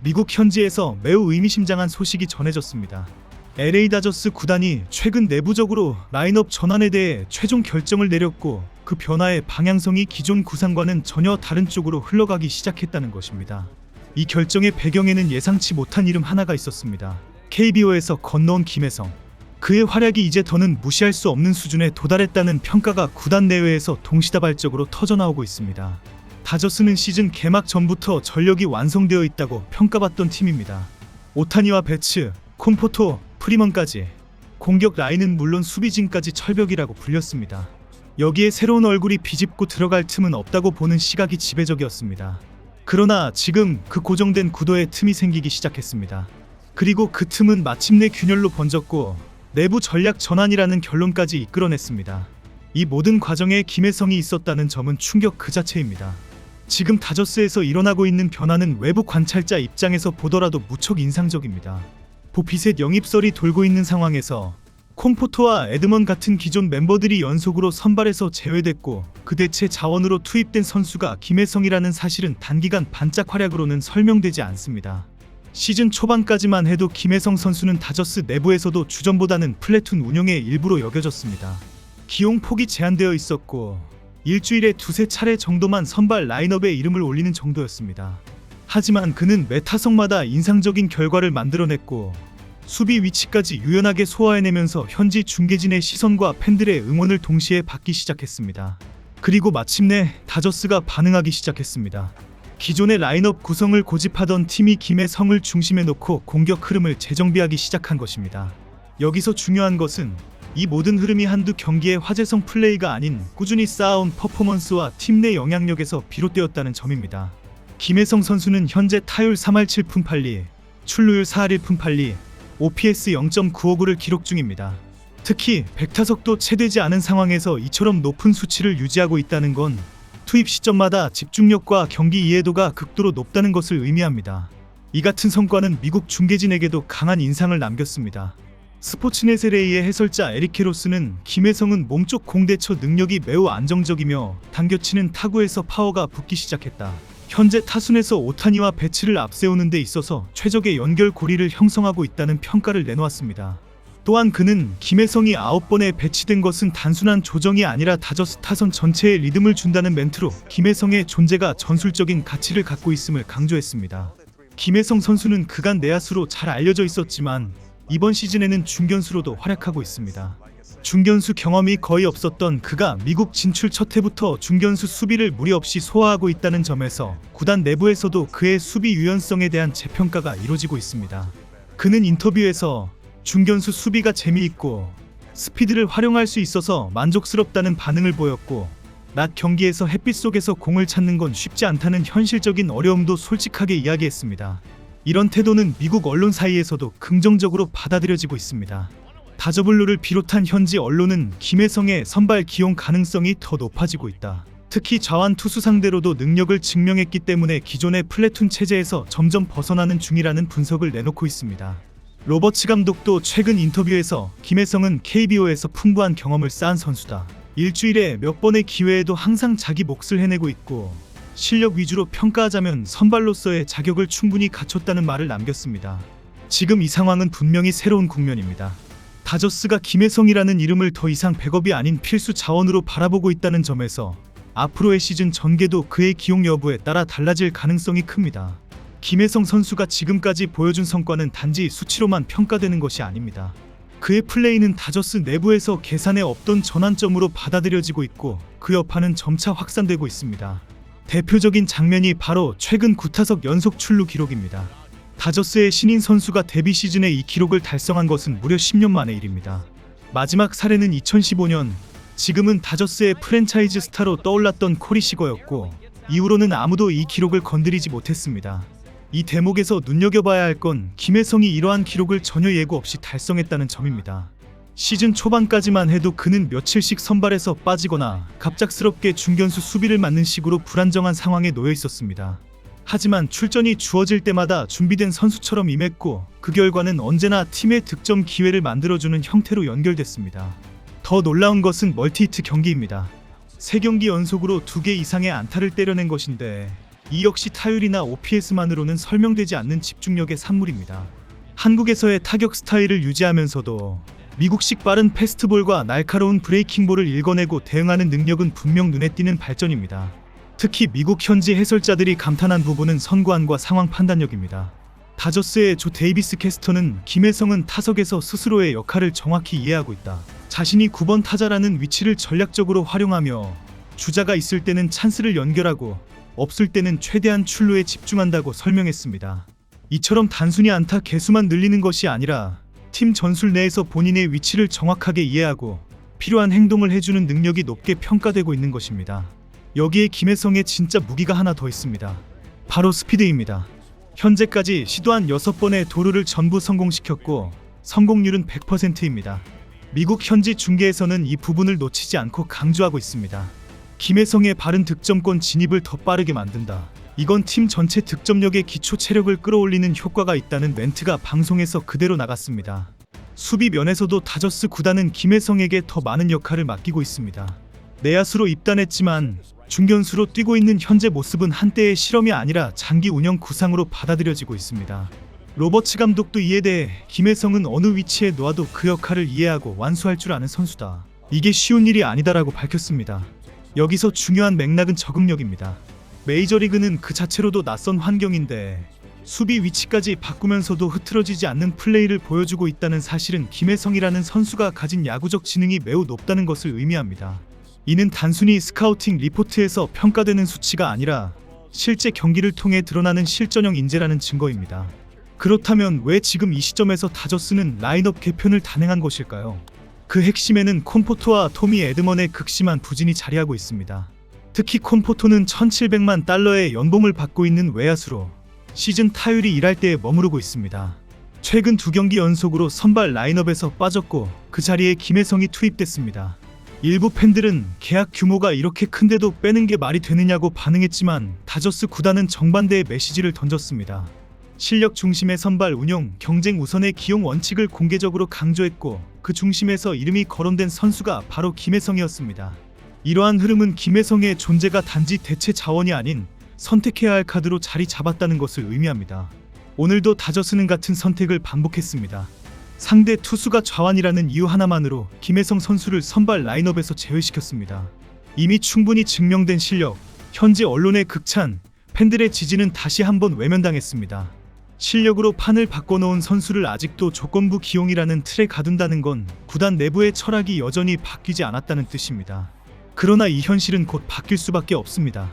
미국 현지에서 매우 의미심장한 소식이 전해졌습니다. LA 다저스 구단이 최근 내부적으로 라인업 전환에 대해 최종 결정을 내렸고, 그 변화의 방향성이 기존 구상과는 전혀 다른 쪽으로 흘러가기 시작했다는 것입니다. 이 결정의 배경에는 예상치 못한 이름 하나가 있었습니다. KBO에서 건너온 김혜성. 그의 활약이 이제 더는 무시할 수 없는 수준에 도달했다는 평가가 구단 내외에서 동시다발적으로 터져나오고 있습니다. 다저스는 시즌 개막 전부터 전력이 완성되어 있다고 평가받던 팀입니다. 오타니와 배츠, 콤포토, 프리먼까지 공격 라인은 물론 수비진까지 철벽이라고 불렸습니다. 여기에 새로운 얼굴이 비집고 들어갈 틈은 없다고 보는 시각이 지배적이었습니다. 그러나 지금 그 고정된 구도에 틈이 생기기 시작했습니다. 그리고 그 틈은 마침내 균열로 번졌고 내부 전략 전환이라는 결론까지 이끌어냈습니다. 이 모든 과정에 김혜성이 있었다는 점은 충격 그 자체입니다. 지금 다저스에서 일어나고 있는 변화는 외부 관찰자 입장에서 보더라도 무척 인상적입니다. 보피셋 영입설이 돌고 있는 상황에서 콤포토와 에드먼 같은 기존 멤버들이 연속으로 선발에서 제외됐고 그 대체 자원으로 투입된 선수가 김혜성이라는 사실은 단기간 반짝 활약으로는 설명되지 않습니다. 시즌 초반까지만 해도 김혜성 선수는 다저스 내부에서도 주전보다는 플래툰 운영의 일부로 여겨졌습니다. 기용 폭이 제한되어 있었고 일주일에 두세 차례 정도만 선발 라인업에 이름을 올리는 정도였습니다. 하지만 그는 매 타석마다 인상적인 결과를 만들어냈고 수비 위치까지 유연하게 소화해내면서 현지 중계진의 시선과 팬들의 응원을 동시에 받기 시작했습니다. 그리고 마침내 다저스가 반응하기 시작했습니다. 기존의 라인업 구성을 고집하던 팀이 김혜성을 중심에 놓고 공격 흐름을 재정비하기 시작한 것입니다. 여기서 중요한 것은 이 모든 흐름이 한두 경기의 화제성 플레이가 아닌 꾸준히 쌓아온 퍼포먼스와 팀 내 영향력에서 비롯되었다는 점입니다. 김혜성 선수는 현재 타율 3할 7푼 8리, 출루율 4할 1푼 8리, OPS 0.959를 기록 중입니다. 특히 100타석도 채 되지 않은 상황에서 이처럼 높은 수치를 유지하고 있다는 건 투입 시점마다 집중력과 경기 이해도가 극도로 높다는 것을 의미합니다. 이 같은 성과는 미국 중계진에게도 강한 인상을 남겼습니다. 스포츠넷 LA의 해설자 에릭 캐로스는 김혜성은 몸쪽 공대처 능력이 매우 안정적이며 당겨치는 타구에서 파워가 붙기 시작했다. 현재 타순에서 오타니와 배츠를 앞세우는 데 있어서 최적의 연결 고리를 형성하고 있다는 평가를 내놓았습니다. 또한 그는 김혜성이 9번에 배치된 것은 단순한 조정이 아니라 다저스 타선 전체에 리듬을 준다는 멘트로 김혜성의 존재가 전술적인 가치를 갖고 있음을 강조했습니다. 김혜성 선수는 그간 내야수로 잘 알려져 있었지만 이번 시즌에는 중견수로도 활약하고 있습니다. 중견수 경험이 거의 없었던 그가 미국 진출 첫 해부터 중견수 수비를 무리 없이 소화하고 있다는 점에서 구단 내부에서도 그의 수비 유연성에 대한 재평가가 이루어지고 있습니다. 그는 인터뷰에서 중견수 수비가 재미있고 스피드를 활용할 수 있어서 만족스럽다는 반응을 보였고 낮 경기에서 햇빛 속에서 공을 찾는 건 쉽지 않다는 현실적인 어려움도 솔직하게 이야기했습니다. 이런 태도는 미국 언론 사이에서도 긍정적으로 받아들여지고 있습니다. 다저블루를 비롯한 현지 언론은 김혜성의 선발 기용 가능성이 더 높아지고 있다. 특히 좌완 투수 상대로도 능력을 증명했기 때문에 기존의 플래툰 체제에서 점점 벗어나는 중이라는 분석을 내놓고 있습니다. 로버츠 감독도 최근 인터뷰에서 김혜성은 KBO에서 풍부한 경험을 쌓은 선수다. 일주일에 몇 번의 기회에도 항상 자기 몫을 해내고 있고 실력 위주로 평가하자면 선발로서의 자격을 충분히 갖췄다는 말을 남겼습니다. 지금 이 상황은 분명히 새로운 국면입니다. 다저스가 김혜성이라는 이름을 더 이상 백업이 아닌 필수 자원으로 바라보고 있다는 점에서 앞으로의 시즌 전개도 그의 기용 여부에 따라 달라질 가능성이 큽니다. 김혜성 선수가 지금까지 보여준 성과는 단지 수치로만 평가되는 것이 아닙니다. 그의 플레이는 다저스 내부에서 계산에 없던 전환점으로 받아들여지고 있고 그 여파는 점차 확산되고 있습니다. 대표적인 장면이 바로 최근 9타석 연속 출루 기록입니다. 다저스의 신인 선수가 데뷔 시즌에 이 기록을 달성한 것은 무려 10년 만의 일입니다. 마지막 사례는 2015년, 지금은 다저스의 프랜차이즈 스타로 떠올랐던 코리 시거였고 이후로는 아무도 이 기록을 건드리지 못했습니다. 이 대목에서 눈여겨봐야 할 건 김혜성이 이러한 기록을 전혀 예고 없이 달성했다는 점입니다. 시즌 초반까지만 해도 그는 며칠씩 선발에서 빠지거나 갑작스럽게 중견수 수비를 맡는 식으로 불안정한 상황에 놓여 있었습니다. 하지만 출전이 주어질 때마다 준비된 선수처럼 임했고 그 결과는 언제나 팀의 득점 기회를 만들어주는 형태로 연결됐습니다. 더 놀라운 것은 멀티히트 경기입니다. 3경기 연속으로 2개 이상의 안타를 때려낸 것인데 이 역시 타율이나 OPS만으로는 설명되지 않는 집중력의 산물입니다. 한국에서의 타격 스타일을 유지하면서도 미국식 빠른 패스트볼과 날카로운 브레이킹볼을 읽어내고 대응하는 능력은 분명 눈에 띄는 발전입니다. 특히 미국 현지 해설자들이 감탄한 부분은 선구안과 상황 판단력입니다. 다저스의 조 데이비스 캐스터는 김혜성은 타석에서 스스로의 역할을 정확히 이해하고 있다. 자신이 9번 타자라는 위치를 전략적으로 활용하며 주자가 있을 때는 찬스를 연결하고 없을 때는 최대한 출루에 집중한다고 설명했습니다. 이처럼 단순히 안타 개수만 늘리는 것이 아니라 팀 전술 내에서 본인의 위치를 정확하게 이해하고 필요한 행동을 해주는 능력이 높게 평가되고 있는 것입니다. 여기에 김혜성의 진짜 무기가 하나 더 있습니다. 바로 스피드입니다. 현재까지 시도한 6번의 도루를 전부 성공시켰고 성공률은 100%입니다. 미국 현지 중계에서는 이 부분을 놓치지 않고 강조하고 있습니다. 김혜성의 바른 득점권 진입을 더 빠르게 만든다. 이건 팀 전체 득점력의 기초 체력을 끌어올리는 효과가 있다는 멘트가 방송에서 그대로 나갔습니다. 수비 면에서도 다저스 구단은 김혜성에게 더 많은 역할을 맡기고 있습니다. 내야수로 입단했지만 중견수로 뛰고 있는 현재 모습은 한때의 실험이 아니라 장기 운영 구상으로 받아들여지고 있습니다. 로버츠 감독도 이에 대해 김혜성은 어느 위치에 놓아도 그 역할을 이해하고 완수할 줄 아는 선수다. 이게 쉬운 일이 아니다라고 밝혔습니다. 여기서 중요한 맥락은 적응력입니다. 메이저리그는 그 자체로도 낯선 환경인데 수비 위치까지 바꾸면서도 흐트러지지 않는 플레이를 보여주고 있다는 사실은 김혜성이라는 선수가 가진 야구적 지능이 매우 높다는 것을 의미합니다. 이는 단순히 스카우팅 리포트에서 평가되는 수치가 아니라 실제 경기를 통해 드러나는 실전형 인재라는 증거입니다. 그렇다면 왜 지금 이 시점에서 다저스는 라인업 개편을 단행한 것일까요? 그 핵심에는 콘포토와 토미 에드먼의 극심한 부진이 자리하고 있습니다. 특히 콘포토는 $1,700만 연봉을 받고 있는 외야수로 시즌 타율이 1할대에 머무르고 있습니다. 최근 2경기 연속으로 선발 라인업에서 빠졌고 그 자리에 김혜성이 투입됐습니다. 일부 팬들은 계약 규모가 이렇게 큰데도 빼는 게 말이 되느냐고 반응했지만 다저스 구단은 정반대의 메시지를 던졌습니다. 실력 중심의 선발 운용, 경쟁 우선의 기용 원칙을 공개적으로 강조했고 그 중심에서 이름이 거론된 선수가 바로 김혜성이었습니다. 이러한 흐름은 김혜성의 존재가 단지 대체 자원이 아닌 선택해야 할 카드로 자리 잡았다는 것을 의미합니다. 오늘도 다저스는 같은 선택을 반복했습니다. 상대 투수가 좌완이라는 이유 하나만으로 김혜성 선수를 선발 라인업에서 제외시켰습니다. 이미 충분히 증명된 실력, 현지 언론의 극찬, 팬들의 지지는 다시 한번 외면당했습니다. 실력으로 판을 바꿔놓은 선수를 아직도 조건부 기용이라는 틀에 가둔다는 건 구단 내부의 철학이 여전히 바뀌지 않았다는 뜻입니다. 그러나 이 현실은 곧 바뀔 수밖에 없습니다.